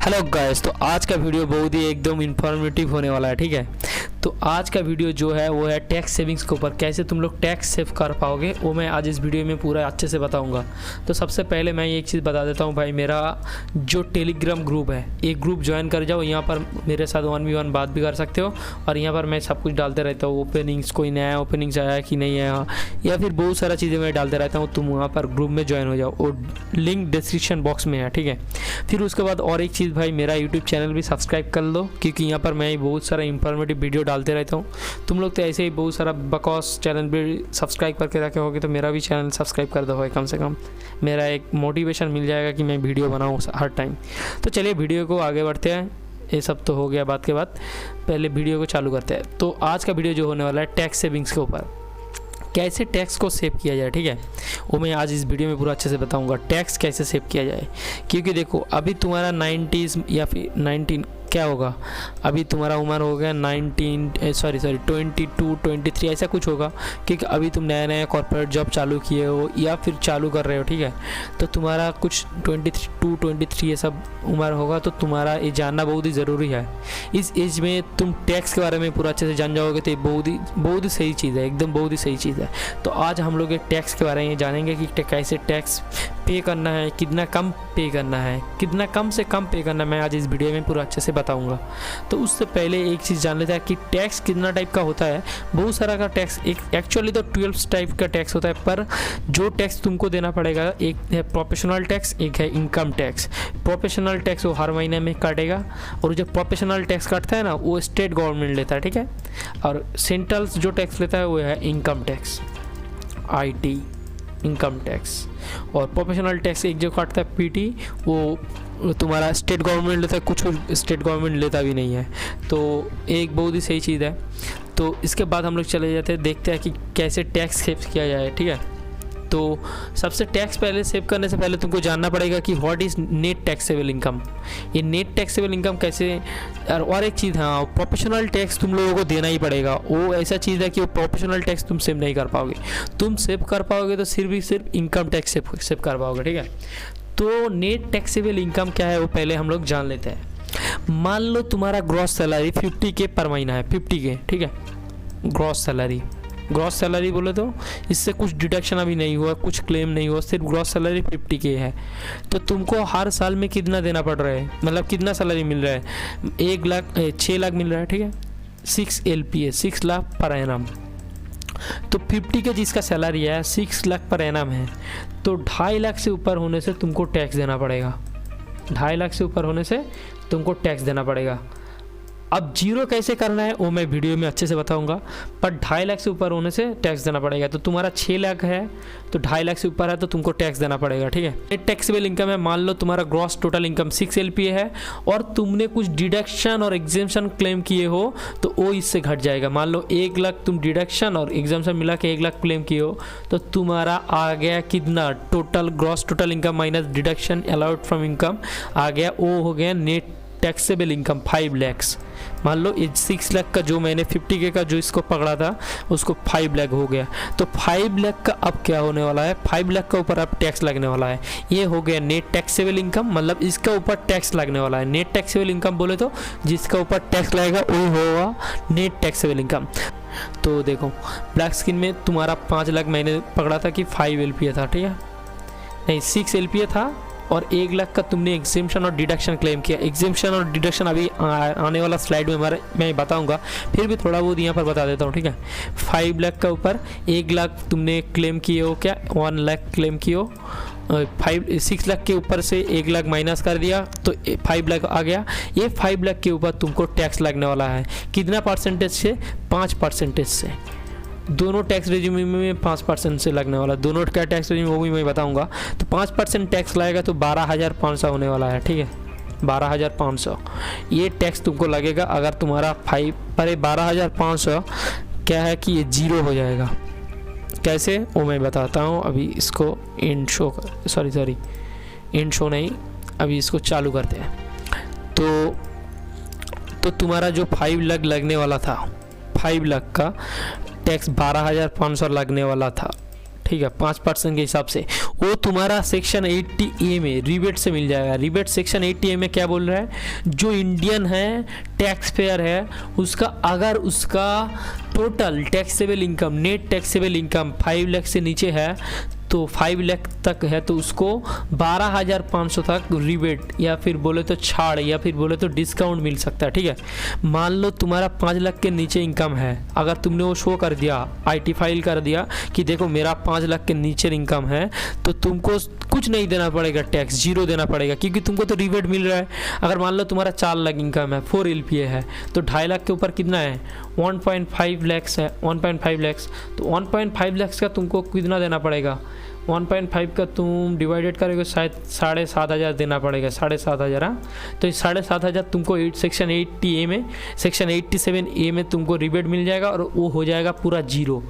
Hello guys, तो आज का वीडियो बहुत ही एकदम इन्फॉर्मेटिव होने वाला है। ठीक है, तो आज का वीडियो जो है वो है टैक्स सेविंग्स के ऊपर। कैसे तुम लोग टैक्स सेव कर पाओगे वो मैं आज इस वीडियो में पूरा अच्छे से बताऊंगा। तो सबसे पहले मैं एक चीज़ बता देता हूं भाई, मेरा जो टेलीग्राम ग्रुप है एक ग्रुप ज्वाइन कर जाओ। यहाँ पर मेरे साथ 1v1 बात भी कर सकते हो और यहाँ पर मैं सब कुछ डालते रहता हूँ। ओपनिंग्स, कोई नया ओपनिंग्स आया कि नहीं आया, या फिर बहुत सारा चीज़ें मैं डालते रहता हूँ। तुम वहाँ पर ग्रुप में ज्वाइन हो जाओ और लिंक डिस्क्रिप्शन बॉक्स में है। ठीक है, फिर उसके बाद और एक चीज़ भाई, मेरा यूट्यूब चैनल भी सब्सक्राइब कर लो, क्योंकि यहाँ पर मैं बहुत सारा इंफॉर्मेटिव वीडियो डालते रहता हूँ। तुम लोग तो ऐसे ही बहुत सारा बकवास चैनल भी सब्सक्राइब करके रखे होगे, तो मेरा भी चैनल सब्सक्राइब कर दो भाई। कम से कम मेरा एक मोटिवेशन मिल जाएगा कि मैं वीडियो बनाऊँ हर टाइम। तो चलिए वीडियो को आगे बढ़ते हैं। ये सब तो हो गया बात के बाद, पहले वीडियो को चालू करते हैं। तो आज का वीडियो जो होने वाला है टैक्स सेविंग्स के ऊपर, कैसे टैक्स को सेव किया जाए। ठीक है, वो मैं आज इस वीडियो में पूरा अच्छे से बताऊंगा टैक्स कैसे सेव किया जाए। क्योंकि देखो अभी तुम्हारा 90s या फिर 19 क्या होगा, अभी तुम्हारा उम्र हो गया 22 23 ऐसा कुछ होगा, क्योंकि अभी तुम नया नया कॉर्पोरेट जॉब चालू किए हो या फिर चालू कर रहे हो। ठीक है, तो तुम्हारा कुछ 23 ये सब उम्र होगा, तो तुम्हारा ये जानना बहुत ही ज़रूरी है। इस एज में तुम टैक्स के बारे में पूरा अच्छे से जान जाओगे, तो ये बहुत ही सही चीज़ है, एकदम बहुत ही सही चीज़ है। तो आज हम लोग टैक्स के बारे में जानेंगे कि कैसे टैक्स पे करना है, कितना कम पे करना है, कितना कम से कम पे करना है, मैं आज इस वीडियो में पूरा अच्छे से बताऊंगा। तो उससे पहले एक चीज़ जान लेते हैं कि टैक्स कितना टाइप का होता है। बहुत सारा का टैक्स, एक एक्चुअली तो 12 टाइप का टैक्स होता है, पर जो टैक्स तुमको देना पड़ेगा, एक है प्रोफेशनल टैक्स, एक है इनकम टैक्स। प्रोफेशनल टैक्स वो हर महीने में काटेगा, और जो प्रोफेशनल टैक्स काटता है ना वो स्टेट गवर्नमेंट लेता है। ठीक है, और सेंट्रल जो टैक्स लेता है वो है income tax, IT income tax. और प्रोफेशनल टैक्स एक जो काटता है PT, वो तुम्हारा स्टेट गवर्नमेंट लेता है, कुछ स्टेट गवर्नमेंट लेता भी नहीं है। तो एक बहुत ही सही चीज़ है। तो इसके बाद हम लोग चले जाते हैं, देखते हैं कि कैसे टैक्स सेव किया जाए। ठीक है, तो सबसे टैक्स पहले सेव करने से पहले तुमको जानना पड़ेगा कि what is net taxable income. ये नेट टैक्सेबल इनकम कैसे, और एक चीज़, हाँ, प्रोफेशनल टैक्स तुम लोगों को देना ही पड़ेगा। वो ऐसा चीज़ है कि वो प्रोफेशनल टैक्स तुम सेव नहीं कर पाओगे। तुम सेव कर पाओगे तो सिर्फ इनकम टैक्स सेव कर पाओगे। ठीक है, तो नेट टैक्सेबल इनकम क्या है वो पहले हम लोग जान लेते हैं। मान लो तुम्हारा ग्रॉस सैलरी 50K पर महीना है, 50K। ठीक है, ग्रॉस सैलरी बोले तो इससे कुछ डिडक्शन अभी नहीं हुआ, कुछ क्लेम नहीं हुआ, सिर्फ ग्रॉस सैलरी 50K है। तो तुमको हर साल में कितना देना पड़ रहा है, मतलब कितना सैलरी मिल रहा है, 6 लाख मिल रहा है। ठीक है, 6 LPA, 6 लाख पर एनम। तो 50K जिसका सैलरी है 6 लाख पर एनम है, तो 2.5 लाख से ऊपर होने से तुमको टैक्स देना पड़ेगा। 2.5 लाख से ऊपर होने से तुमको टैक्स देना पड़ेगा। अब जीरो कैसे करना है वो मैं वीडियो में अच्छे से बताऊंगा, पर 2.5 लाख से ऊपर होने से टैक्स देना पड़ेगा। तो तुम्हारा 6 लाख है तो 2.5 लाख से ऊपर है तो तुमको टैक्स देना पड़ेगा। ठीक है, नेट टैक्सेबल इनकम है, मान लो तुम्हारा ग्रॉस टोटल इनकम 6 LPA है और तुमने कुछ डिडक्शन और एग्जेम्पशन क्लेम किए हो तो वो इससे घट जाएगा। मान लो 1 लाख तुम डिडक्शन और एग्जाम्पशन मिला के 1 लाख क्लेम किए हो, तो तुम्हारा आ गया कितना, total gross total income minus deduction allowed from income आ गया, वो हो गया नेट टैक्सेबल इनकम 5 लाख। मान लो 6 लाख का जो मैंने 50K का जो इसको पकड़ा था उसको 5 लाख हो गया। तो 5 लाख का अब क्या होने वाला है, 5 लाख का ऊपर अब टैक्स लगने वाला है। ये हो गया नेट टैक्सेबल इनकम, मतलब इसका ऊपर टैक्स लगने वाला है। नेट टैक्सेबल इनकम बोले तो जिसका ऊपर टैक्स लगेगा वही होगा नेट टैक्सेबल इनकम। तो देखो ब्लैक स्किन में तुम्हारा 5 लाख मैंने पकड़ा था कि 5 LPA था। ठीक है, नहीं 6 LPA था, और 1 लाख का तुमने एग्जेम्पशन और डिडक्शन क्लेम किया। एग्जेम्पशन और डिडक्शन अभी आने वाला स्लाइड में मैं बताऊंगा, फिर भी थोड़ा बहुत यहाँ पर बता देता हूँ। ठीक है, 5 लाख का ऊपर 1 लाख तुमने क्लेम किए हो, क्या 1 लाख क्लेम किए हो, 6 लाख के ऊपर से 1 लाख माइनस कर दिया तो 5 लाख आ गया। ये 5 लाख के ऊपर तुमको टैक्स लगने वाला है, कितना परसेंटेज से, 5% से। दोनों टैक्स रेजिम में 5% से लगने वाला, दोनों का टैक्स रेजिम वो भी मैं बताऊंगा। तो 5% टैक्स लगेगा तो 12,500 होने वाला है। ठीक है, 12,500 ये टैक्स तुमको लगेगा। अगर तुम्हारा 12,500 क्या है कि ये जीरो हो जाएगा। कैसे वो मैं बताता हूँ। अभी इसको एंड शो नहीं, अभी इसको चालू करते हैं। तो तुम्हारा जो 5 लाख लगने वाला था, 5 लाख का टैक्स 12,500 लगने वाला था। ठीक है, 5% के हिसाब से वो तुम्हारा सेक्शन 80A में रिबेट से मिल जाएगा। रिबेट सेक्शन 80A में क्या बोल रहा है, जो इंडियन है टैक्स पेयर है उसका, अगर उसका total taxable income, net taxable income 5 lakh से नीचे है तो 5 लाख तक है तो उसको 12,500 तक रिबेट या फिर बोले तो छाड़ या फिर बोले तो डिस्काउंट मिल सकता है। ठीक है, मान लो तुम्हारा 5 लाख के नीचे इनकम है, अगर तुमने वो शो कर दिया, IT फाइल कर दिया कि देखो मेरा 5 लाख के नीचे इनकम है, तो तुमको कुछ नहीं देना पड़ेगा, टैक्स 0 देना पड़ेगा, क्योंकि तुमको तो रिबेट मिल रहा है। अगर मान लो तुम्हारा 4 लाख इनकम है, 4 LPA है, तो 2.5 लाख के ऊपर कितना है, 1.5 लैक्स है, 1.5 लैक्स, तो 1.5 लैक्स का तुमको कितना देना पड़ेगा, 1.5 का तुम डिवाइडेड करोगे शायद 7,500 देना पड़ेगा, 7,500। हाँ, तो इस 7,500 तुमको सेक्शन 80A में, सेक्शन 87A में तुमको रिबेट मिल जाएगा और वो हो जाएगा पूरा 0।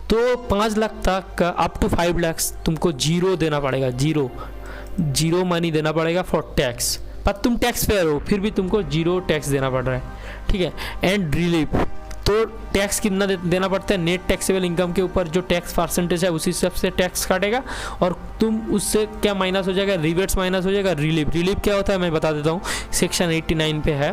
तो 5 लाख तक का अप टू 5 लाख तुमको 0 देना पड़ेगा, 0 मनी देना पड़ेगा फॉर टैक्स। पर तुम टैक्स पेयर हो फिर भी तुमको 0 टैक्स देना पड़ रहा है। ठीक है, एंड रिलीफ तो टैक्स कितना देना पड़ता है, नेट टैक्सेबल इनकम के ऊपर जो टैक्स परसेंटेज है उसी हिसाब से टैक्स काटेगा और तुम उससे क्या माइनस हो जाएगा, रिबेट्स माइनस हो जाएगा। रिलीफ क्या होता है मैं बता देता हूँ, सेक्शन 89 पे है।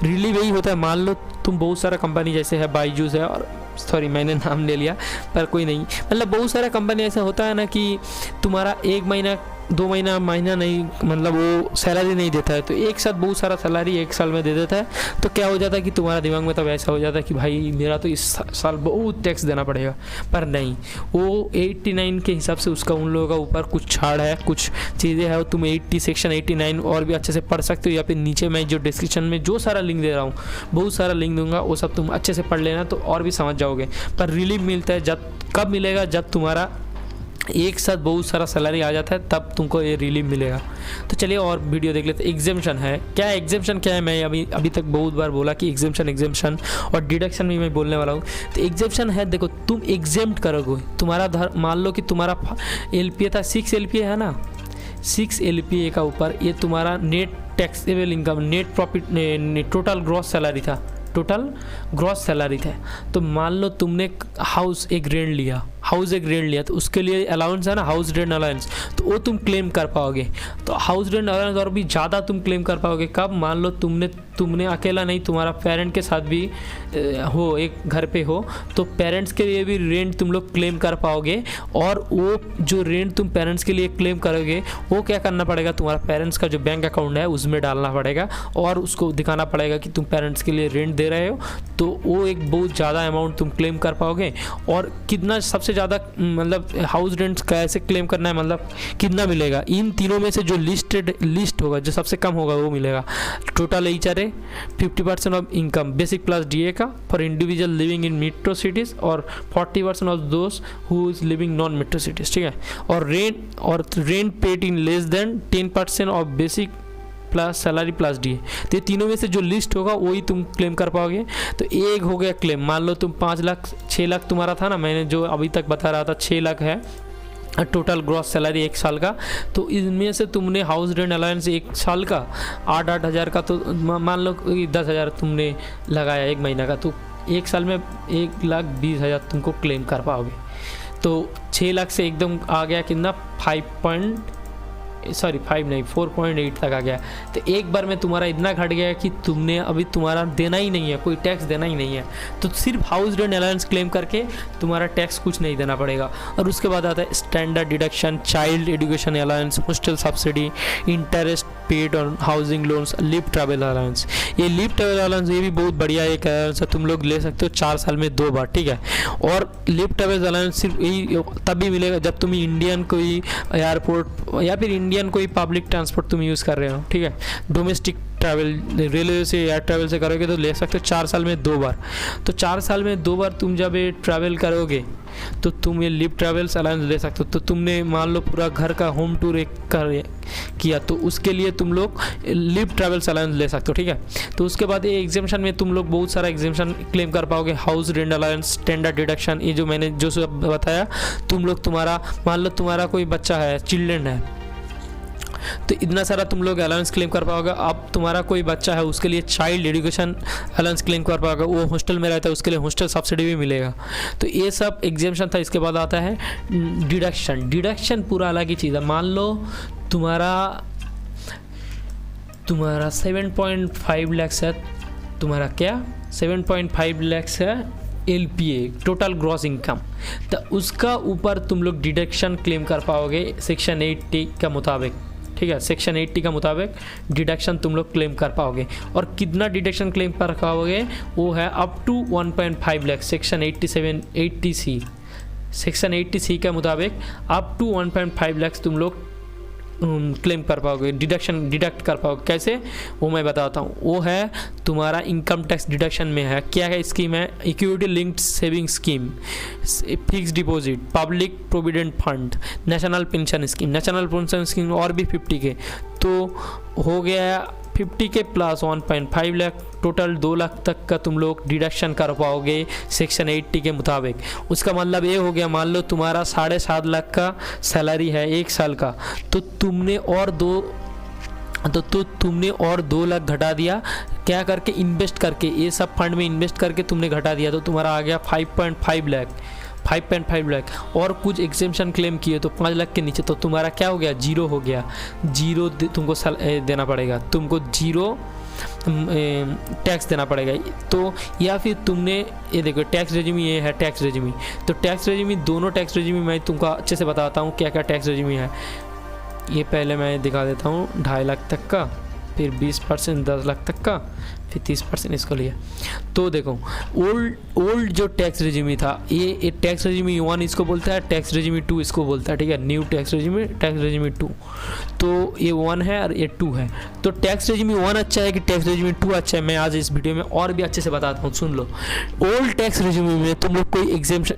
रिलीफ यही होता है, मान लो तुम बहुत सारा कंपनी जैसे है बाईजूस है, और सॉरी मैंने नाम ले लिया पर कोई नहीं, मतलब बहुत सारा कंपनी ऐसा होता है ना कि तुम्हारा 1 महीना 2 महीना नहीं, मतलब वो सैलरी नहीं देता है, तो एक साथ बहुत सारा सैलरी एक साल में दे देता है। तो क्या हो जाता है कि तुम्हारा दिमाग में तब ऐसा हो जाता है कि भाई मेरा तो इस साल बहुत टैक्स देना पड़ेगा, पर नहीं, वो 89 के हिसाब से उसका उन लोगों का ऊपर कुछ छाड़ है, कुछ चीज़ें हैं। तुम 80 सेक्शन 89 और भी अच्छे से पढ़ सकते हो, या फिर नीचे मैं जो डिस्क्रिप्शन में जो सारा लिंक दे रहा हूँ, बहुत सारा लिंक दूंगा, वो सब तुम अच्छे से पढ़ लेना तो और भी समझ जाओगे। पर रिलीफ मिलता है कब मिलेगा, जब तुम्हारा एक साथ बहुत सारा सैलरी आ जाता है तब तुमको ये रिलीफ मिलेगा। तो चलिए और वीडियो देख लेते हैं। एग्जेम्पशन है क्या, एग्जेम्पशन क्या है, मैं अभी तक बहुत बार बोला कि एग्जेम्पशन और डिडक्शन भी मैं बोलने वाला हूँ। तो एग्जेम्पशन है, देखो तुम एग्जेम्प्ट करोगे, तुम्हारा मान लो कि तुम्हारा LPA था 6 LPA है ना, 6 LPA का ऊपर ये तुम्हारा net taxable income, net profit, total gross salary था, टोटल ग्रॉस सैलरी था। तो मान लो तुमने हाउस एक रेंट लिया, तो उसके लिए अलाउंस है ना, हाउस रेंट अलाउंस, तो वो तुम क्लेम कर पाओगे। तो हाउस रेंट अलाउंस और भी ज़्यादा तुम क्लेम कर पाओगे कब, मान लो तुमने अकेला नहीं, तुम्हारा पेरेंट के साथ भी हो, एक घर पे हो, तो पेरेंट्स के लिए भी रेंट तुम लोग क्लेम कर पाओगे। और वो जो रेंट तुम पेरेंट्स के लिए क्लेम करोगे वो क्या करना पड़ेगा, तुम्हारा पेरेंट्स का जो बैंक अकाउंट है उसमें डालना पड़ेगा और उसको दिखाना पड़ेगा कि तुम पेरेंट्स के लिए रेंट दे रहे हो, तो वो एक बहुत ज़्यादा अमाउंट तुम क्लेम कर पाओगे। और कितना सबसे ज़्यादा, मतलब हाउस रेंट कैसे क्लेम करना है, मतलब कितना मिलेगा, इन तीनों में से जो लिस्ट होगा, जो सबसे कम होगा वो मिलेगा। Total HRA 50% of income basic plus DA का for individual living in metro cities और 40% of those who is living non metro cities. ठीक है, और rent paid in less than 10% of basic plus salary plus DA। तो ये तीनों में से जो लिस्ट होगा वही तुम क्लेम कर पाओगे। तो एक हो गया क्लेम, मान लो तुम 5 लाख 6 लाख तुम्हारा था ना, मैंने जो अभी तक बता रहा था 6 लाख है टोटल ग्रॉस सैलरी एक साल का। तो इसमें से तुमने हाउस रेंट अलाउंस एक साल का 8-8 हज़ार का, तो मान लो 10,000 तुमने लगाया एक महीना का, तो एक साल में 1,20,000 तुमको क्लेम कर पाओगे। तो 6 लाख से एकदम आ गया कितना, 4.8 तक आ गया। तो एक बार में तुम्हारा इतना घट गया कि तुमने अभी तुम्हारा देना ही नहीं है, कोई टैक्स देना ही नहीं है। तो सिर्फ हाउस रेंट अलाउंस क्लेम करके तुम्हारा टैक्स कुछ नहीं देना पड़ेगा। और उसके बाद आता है standard deduction, child education allowance, hostel subsidy, interest paid on housing loans, live travel allowance. ये लिव ट्रैवल अलाउंस ये भी बहुत बढ़िया एक अलाउंस है, तुम लोग ले सकते हो 4 साल में 2 बार। ठीक है, और लिव ट्रैवल अलाउंस सिर्फ यही तब भी मिलेगा जब तुम इंडियन कोई एयरपोर्ट या फिर इंडियन कोई पब्लिक ट्रांसपोर्ट तुम यूज़ कर रहे हो। ठीक है, डोमेस्टिक ट्रैवल रेलवे से एयर ट्रैवल से करोगे तो ले सकते हो 4 साल में 2 बार। तो 4 साल में 2 बार तुम जब ये ट्रैवल करोगे तो तुम ये लिव ट्रैवल्स अलाउंस ले सकते हो। तो तुमने मान लो पूरा घर का होम टूर एक किया तो उसके लिए तुम लोग लिव ट्रैवल्स अलाउंस ले सकते हो। ठीक है, तो उसके बाद ये एग्जेम्पशन में तुम लोग बहुत सारा एग्जेम्पशन क्लेम कर पाओगे, house rent allowance, standard deduction, ये जो मैंने जो सब बताया। तुम लोग तुम्हारा मान लो तुम्हारा कोई बच्चा है, चिल्ड्रन है, तो इतना सारा तुम लोग अलाउंस क्लेम कर पाओगे। अब तुम्हारा कोई बच्चा है उसके लिए चाइल्ड एजुकेशन अलाउंस क्लेम कर पाओगे, वो हॉस्टल में रहता है उसके लिए हॉस्टल सब्सिडी भी मिलेगा। तो ये सब एग्जाम्पशन था। इसके बाद आता है डिडक्शन। डिडक्शन पूरा अलग ही चीज़ है। मान लो तुम्हारा 7.5 लाख है, तुम्हारा क्या 7.5 लाख है LPA टोटल ग्रॉस इनकम, तो उसका ऊपर तुम लोग डिडक्शन क्लेम कर पाओगे सेक्शन 80 का मुताबिक। ठीक है, सेक्शन 80 का मुताबिक डिडक्शन तुम लोग क्लेम कर पाओगे। और कितना डिडक्शन क्लेम कर पाओगे वो है up to 1.5 lakh. Section 80C section 80C के मुताबिक अप टू 1.5 लाख तुम लोग क्लेम कर पाओगे, डिडक्ट कर पाओगे। कैसे वो मैं बताता हूँ। वो है तुम्हारा इनकम टैक्स डिडक्शन में है। क्या है स्कीम है? Equity linked saving scheme, fix deposit, public provident fund, national pension scheme. National pension scheme और भी 50 के, तो हो गया 50 के प्लस 1.5 लाख, टोटल 2 लाख तक का तुम लोग डिडक्शन कर पाओगे सेक्शन 80 के मुताबिक। उसका मतलब ये हो गया, मान लो तुम्हारा 7.5 लाख का सैलरी है 1 साल का, तो तुमने और 2 लाख घटा दिया। क्या करके? इन्वेस्ट करके, ये सब फंड में इन्वेस्ट करके तुमने घटा दिया, तो तुम्हारा आ गया 5.5 लाख। और कुछ एग्जेम्पशन क्लेम किए तो 5 लाख के नीचे, तो तुम्हारा क्या हो गया? 0 हो गया। 0 तुमको देना पड़ेगा, तुमको 0 टैक्स देना पड़ेगा। तो या फिर तुमने ये देखो टैक्स रेजिमी, ये है टैक्स रेजिमी। तो टैक्स रेजिमी, दोनों टैक्स रेजिमी मैं तुमको अच्छे से बताता हूँ क्या क्या टैक्स रेजिमी है। ये पहले मैं दिखा देता हूँ 2.5 लाख तक का, फिर 20% 10 लाख तक का, फिर 30% इसको लिया। तो देखो ओल्ड जो टैक्स रेजिमी था, ये टैक्स रेजिमी 1 इसको बोलता है, टैक्स रेजिमी 2 इसको बोलता है। ठीक है, न्यू टैक्स रेजिमी 2। तो ये 1 है और ये 2 है। तो टैक्स रेजिमी 1 अच्छा है कि टैक्स रेजिमी 2 अच्छा है, मैं आज इस वीडियो में और भी अच्छे से बताता हूँ, सुन लो। ओल्ड टैक्स रेजिमी में तुम लोग कोई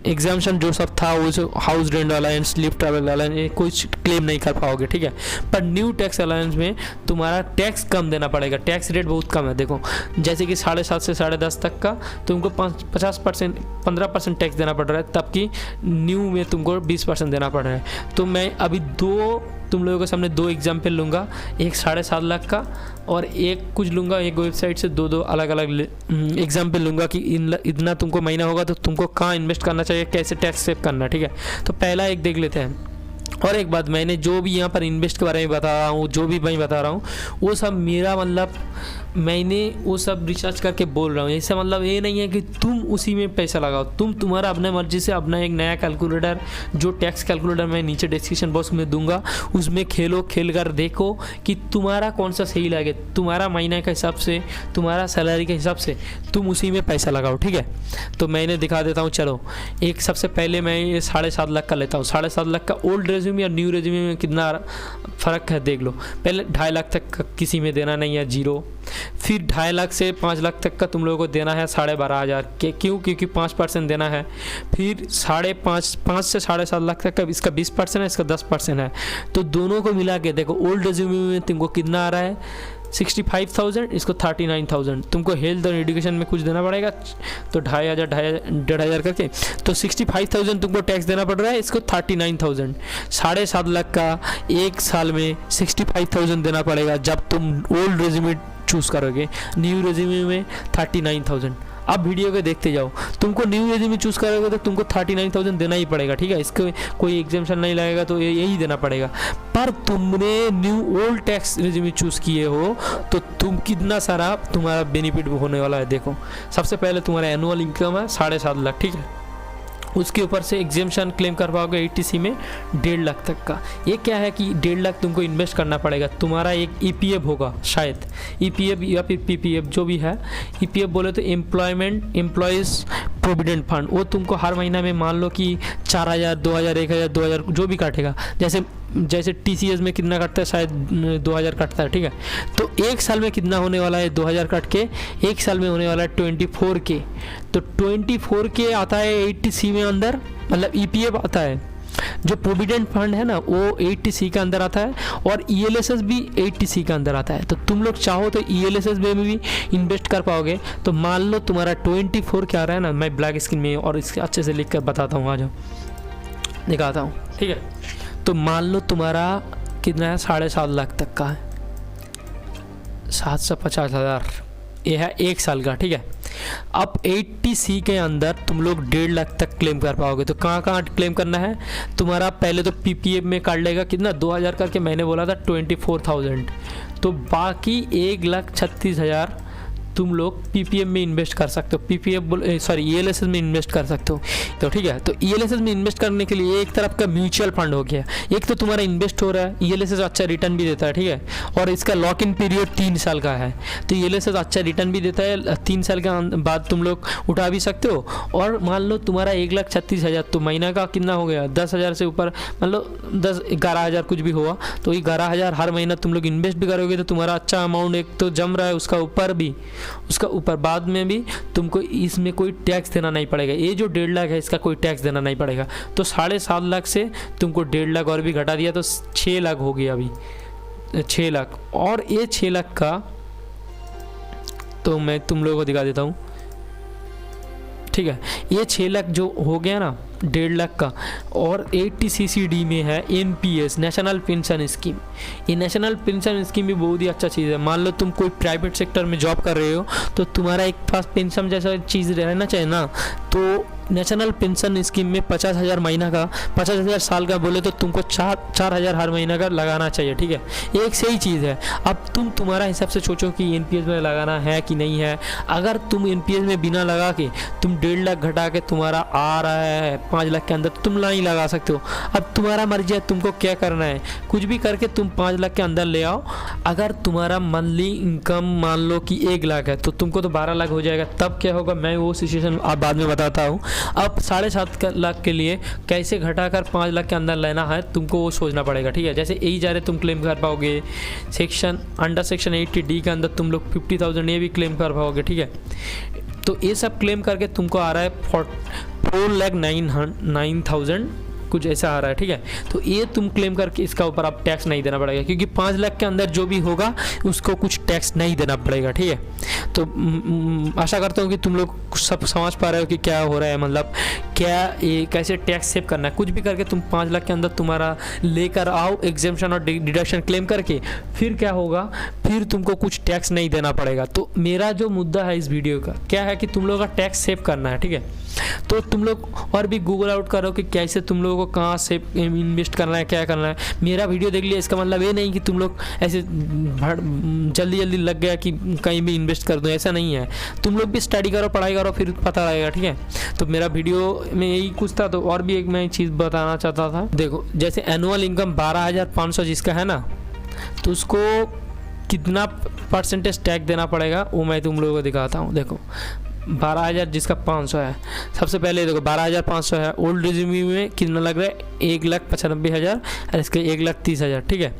एग्जाम्पशन जो सब था, वो house rent alliance, lift travel alliance, कोई क्लेम नहीं कर पाओगे। ठीक है, पर न्यू टैक्स अलायंस में तुम्हारा टैक्स कम देना पड़ेगा। टैक्स रेट बहुत कम है। देखो जैसे कि 7.5 से 10.5 तक का तुमको 15% टैक्स देना पड़ रहा है, तब कि न्यू में तुमको 20% देना पड़ रहा है। तो मैं अभी तुम लोगों के सामने 2 एग्जाम्पल लूँगा, एक 7.5 लाख का और एक कुछ लूँगा, एक वेबसाइट से 2 अलग अलग एग्जाम्पल लूँगा कि इतना तुमको महीना होगा तो तुमको कहाँ इन्वेस्ट करना चाहिए, कैसे टैक्स सेव करना। ठीक है, तो पहला एक देख लेते हैं। और एक बात, मैंने जो भी यहाँ पर इन्वेस्ट के बारे में बता रहा हूँ, जो भी मैं बता रहा हूँ, वो सब मेरा मतलब मैंने वो सब रिसर्च करके बोल रहा हूँ। इससे मतलब ये नहीं है कि तुम उसी में पैसा लगाओ। तुम्हारा अपने मर्जी से अपना एक नया कैलकुलेटर, जो टैक्स कैलकुलेटर मैं नीचे डिस्क्रिप्शन बॉक्स में दूंगा, उसमें खेल कर देखो कि तुम्हारा कौन सा सही लगे। तुम्हारा महीने के हिसाब से, तुम्हारा सैलरी के हिसाब से तुम उसी में पैसा लगाओ। ठीक है, तो मैंने दिखा देता हूँ। चलो, एक सबसे पहले मैं ये 7.5 लाख का लेता हूँ। 7.5 लाख का ओल्ड रेज्यूमे और न्यू रेज्यूमे में कितना फ़र्क है देख लो। पहले 2.5 लाख तक का किसी में देना नहीं है, 0। फिर 2.5 लाख से 5 लाख तक का तुम लोगों को देना है 12,500 के, क्योंकि 5% देना है। फिर 5 से 7.5 लाख तक का इसका 20% है, इसका 10% है। तो दोनों को मिला के देखो, ओल्ड रेज्यूमे में तुमको कितना आ रहा है 65,000, इसको 39,000। तुमको हेल्थ और एजुकेशन में कुछ देना पड़ेगा, तो 2,500 करके, तो 65,000 तुमको टैक्स देना पड़ रहा है, इसको 39,000। 7.5 लाख का एक साल में 65,000 देना पड़ेगा जब तुम ओल्ड रेज्यूमे चूज़ करोगे। न्यू रेज्यूमे में 39,000। अब वीडियो के देखते जाओ, तुमको न्यू रेज्यूमे चूज़ करोगे तो तुमको 39,000 देना ही पड़ेगा। ठीक है, इसके कोई एग्जाम्पशन नहीं लगेगा, तो यही देना पड़ेगा। पर तुमने new old tax resume choose किए हो तो तुम कितना सारा तुम्हारा बेनिफिट होने वाला है। देखो, सबसे पहले तुम्हारा एनुअल इनकम है 7.5 लाख। ठीक है, उसके ऊपर से एग्जेम्पशन क्लेम कर पाओगे 80C में 1.5 लाख तक का। ये क्या है कि 1.5 लाख तुमको इन्वेस्ट करना पड़ेगा। तुम्हारा एक EPF होगा, शायद EPF या फिर PPF जो भी है। EPF बोले तो एम्प्लॉयज़ प्रोविडेंट फंड, वो तुमको हर महीना में मान लो कि 4,000, 2,000, 1,000, 2,000 जो भी काटेगा। जैसे TCS में कितना कटता है, शायद 2,000 कटता है। ठीक है, तो एक साल में कितना होने वाला है, 2,000 कट के एक साल में होने वाला है 24K। तो 24K आता है 80C में अंदर, मतलब EPF आता है। जो प्रोविडेंट फंड है ना, वो 80C के अंदर आता है, और ELSS भी 80C के अंदर आता है। तो तुम लोग चाहो तो ELSS में भी इन्वेस्ट कर पाओगे। तो मान लो तुम्हारा 24 क्या आ रहा है ना, मैं ब्लैक स्क्रीन में और इसके अच्छे से लिख कर बताता हूँ, आ जाओ दिखाता हूँ। ठीक है, तो मान लो तुम्हारा कितना है, 7.5 लाख तक का है, 750,000, ये है 1 साल का, ठीक है। अब 80C के अंदर तुम लोग 1.5 लाख तक क्लेम कर पाओगे। तो कहाँ कहाँ क्लेम करना है तुम्हारा, पहले तो PPF में काट लेगा कितना, 2000 करके मैंने बोला था 24,000, तो बाकी 1,36,000 तुम लोग PPF में इन्वेस्ट कर सकते हो, ELSS में इन्वेस्ट कर सकते हो। तो ठीक है, तो ELSS में इन्वेस्ट करने के लिए एक तरफ का म्यूचुअल फंड हो गया, एक तो तुम्हारा इन्वेस्ट हो रहा है, ELSS अच्छा रिटर्न भी देता है, ठीक है, और इसका लॉक इन पीरियड 3 साल का है, तो ELSS अच्छा रिटर्न भी देता है, 3 साल के बाद तुम लोग उठा भी सकते हो। और मान लो तुम्हारा 1,36,000, तो महीना का कितना हो गया, 10,000 से ऊपर, मान लो 11,000 कुछ भी हुआ, तो 11,000 हर महीना तुम लोग इन्वेस्ट भी करोगे तो तुम्हारा अच्छा अमाउंट एक तो जम रहा है, उसका ऊपर बाद में भी तुमको इसमें कोई टैक्स देना नहीं पड़ेगा। ये जो 1.5 लाख है इसका कोई टैक्स देना नहीं पड़ेगा। तो 7.5 लाख से तुमको 1.5 लाख और भी घटा दिया तो 6 लाख हो गया अभी, 6 लाख। और ये 6 लाख का तो मैं तुम लोगों को दिखा देता हूँ, ठीक है। ये 6 लाख जो हो गया ना 1.5 लाख का, और 80CCD में है NPS, नेशनल पेंशन स्कीम। ये नेशनल पेंशन स्कीम भी बहुत ही अच्छा चीज़ है। मान लो तुम कोई प्राइवेट सेक्टर में जॉब कर रहे हो तो तुम्हारा एक पास पेंशन जैसा चीज़ रहना चाहिए ना, तो नेशनल पेंशन स्कीम में 50,000 महीना का, 50,000 साल का बोले तो तुमको 4,000 हर महीना का लगाना चाहिए, ठीक है। एक सही चीज़ है। अब तुम तुम्हारा हिसाब से सोचो कि NPS में लगाना है कि नहीं है। अगर तुम NPS में बिना लगा के तुम 1.5 लाख घटा के तुम्हारा आ रहा है 5 लाख के अंदर, तुम नहीं लगा सकते हो। अब तुम्हारा मर्जी है तुमको क्या करना है, कुछ भी करके तुम 5 लाख के अंदर ले आओ। अगर तुम्हारा मंथली इनकम मान लो कि 1 लाख है तो तुमको तो 12 लाख हो जाएगा। तब क्या होगा मैं वो सिचुएशन आप बाद में बताता हूँ। अब 7.5 लाख के लिए कैसे घटाकर 5 लाख के अंदर लेना है तुमको वो सोचना पड़ेगा, ठीक है। जैसे यही जा रहे तुम क्लेम कर पाओगे, अंडर सेक्शन 80D के अंदर तुम लोग 50,000 ये भी क्लेम कर पाओगे, ठीक है। तो ये सब क्लेम करके तुमको आ रहा है 4,09,000 कुछ ऐसा आ रहा है, ठीक है। तो ये तुम क्लेम करके इसका ऊपर आप टैक्स नहीं देना पड़ेगा, क्योंकि 5 लाख के अंदर जो भी होगा उसको कुछ टैक्स नहीं देना पड़ेगा, ठीक है। तो आशा करता हूँ कि तुम लोग सब समझ पा रहे हो कि क्या हो रहा है, मतलब क्या ये कैसे टैक्स सेव करना है। कुछ भी करके तुम 5 लाख के अंदर तुम्हारा लेकर आओ एग्जेम्पशन और डिडक्शन क्लेम करके, फिर क्या होगा, फिर तुमको कुछ टैक्स नहीं देना पड़ेगा। तो मेरा जो मुद्दा है इस वीडियो का क्या है कि तुम लोगों का टैक्स सेव करना है, ठीक है। तो तुम लोग और भी गूगल आउट करो कि कैसे तुम लोगों को कहाँ से इन्वेस्ट करना है, क्या करना है। मेरा वीडियो देख लिया इसका मतलब ये नहीं कि तुम लोग ऐसे जल्दी जल्दी लग गया कि कहीं भी इन्वेस्ट कर दो, ऐसा नहीं है। तुम लोग भी स्टडी करो, पढ़ाई करो, फिर पता लगेगा, ठीक है। तो मेरा वीडियो में यही कुछ था। तो और भी एक मैं चीज़ बताना चाहता था, देखो जैसे एनुअल इनकम 12,500 जिसका है ना, तो उसको कितना % टैक्स देना पड़ेगा वो मैं तुम लोगों को दिखाता हूँ। देखो 12,000 जिसका 500 है, सबसे पहले देखो 12,500 है। ओल्ड रिज्यूमी में कितना लग रहा है, 1,95,000 और इसके 1,30,000, ठीक है।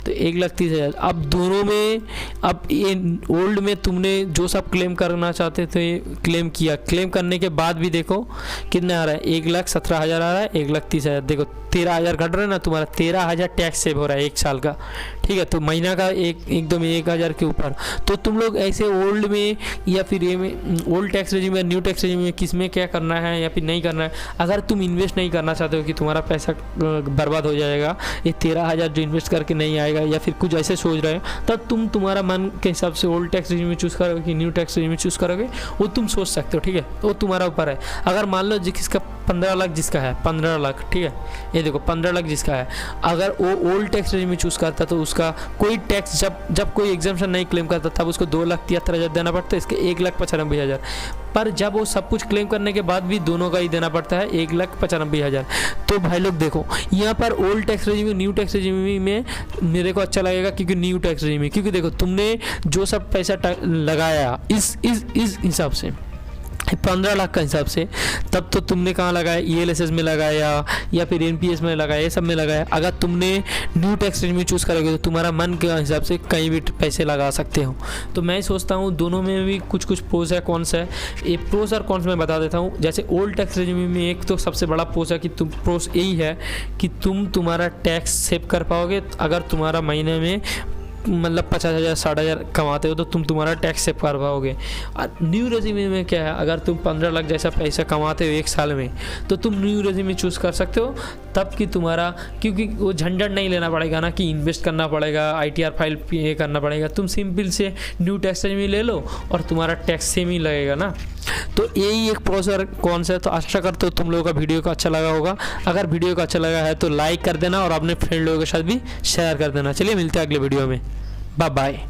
तो 1,30,000। अब दोनों में, अब ये ओल्ड में तुमने जो सब क्लेम करना चाहते थे क्लेम किया, क्लेम करने के बाद भी देखो कितना आ रहा है, 1,17,000 आ रहा है, 1,30,000। देखो 13,000 घट रहा है ना, तुम्हारा 13,000 टैक्स सेव हो रहा है 1 साल का, ठीक है। तो महीना का एकदम 1,000 के ऊपर। तो तुम लोग ऐसे ओल्ड में या फिर ये में ओल्ड टैक्स रेजिम या न्यू टैक्स रेजिम में किस में क्या करना है या फिर नहीं करना है। अगर तुम इन्वेस्ट नहीं करना चाहते हो कि तुम्हारा पैसा बर्बाद हो जाएगा, ये 13,000 जो इन्वेस्ट करके नहीं आएगा, या फिर कुछ ऐसे सोच रहे हो, तब तुम तुम्हारा मन के हिसाब से ओल्ड टैक्स रेजिम में चूज़ करोगे कि न्यू टैक्स रेजिम में चूज़ करोगे, वो तुम सोच सकते हो, ठीक है। वो तुम्हारा ऊपर है। अगर मान लो जिसका 15 लाख जिसका है, 15 लाख, ठीक है, ये देखो 15 लाख जिसका है, अगर वो ओल्ड टैक्स रेजिम में चूज़ करता तो उसका कोई टैक्स जब कोई एग्जाम्पशन नहीं क्लेम करता तब उसको 2,73,000 देना पड़ता है, इसके 1,95,000। पर जब वो सब कुछ क्लेम करने के बाद भी दोनों का ही देना पड़ता है 1,95,000। तो भाई लोग देखो यहाँ पर old tax regime new tax regime में मेरे को अच्छा लगेगा, क्योंकि न्यू टैक्स रेजिम में, क्योंकि देखो तुमने जो सब पैसा लगाया इस हिसाब से 15 लाख का हिसाब से, तब तो तुमने कहाँ लगाया, ELSS में लगाया या फिर NPS में लगाया, ये सब में लगाया। अगर तुमने न्यू टैक्स रेजिम में चूज़ करोगे तो तुम्हारा मन के हिसाब से कहीं भी पैसे लगा सकते हो। तो मैं सोचता हूँ दोनों में भी कुछ कुछ प्रोस है, कॉन्स है। ये प्रोस और कॉन्स मैं बता देता हूँ। जैसे ओल्ड टैक्स रेजिम में एक तो सबसे बड़ा प्रोस है कि प्रोस यही है कि तुम तुम्हारा टैक्स सेव कर पाओगे। अगर तुम्हारा महीने में मतलब 50,000 60,000 कमाते हो तो तुम तुम्हारा टैक्स सेव कर पाओगे। न्यू रेज़्यूमे में क्या है, अगर तुम 15 लाख जैसा पैसा कमाते हो एक साल में तो तुम न्यू रेज़्यूमे चूज़ कर सकते हो, तब कि तुम्हारा, क्योंकि वो झंझट नहीं लेना पड़ेगा ना कि इन्वेस्ट करना पड़ेगा, ITR फाइल पे करना पड़ेगा। तुम सिंपल से न्यू टैक्स रेज़्यूमे ले लो और तुम्हारा टैक्स सेम ही लगेगा ना। तो यही एक प्रोस और कॉन्स है। तो आशा करते हो तुम लोगों का वीडियो को अच्छा लगा होगा। अगर वीडियो को अच्छा लगा है तो लाइक कर देना और अपने फ्रेंड लोगों के साथ भी शेयर कर देना। चलिए मिलते हैं अगले वीडियो में, बाय बाय।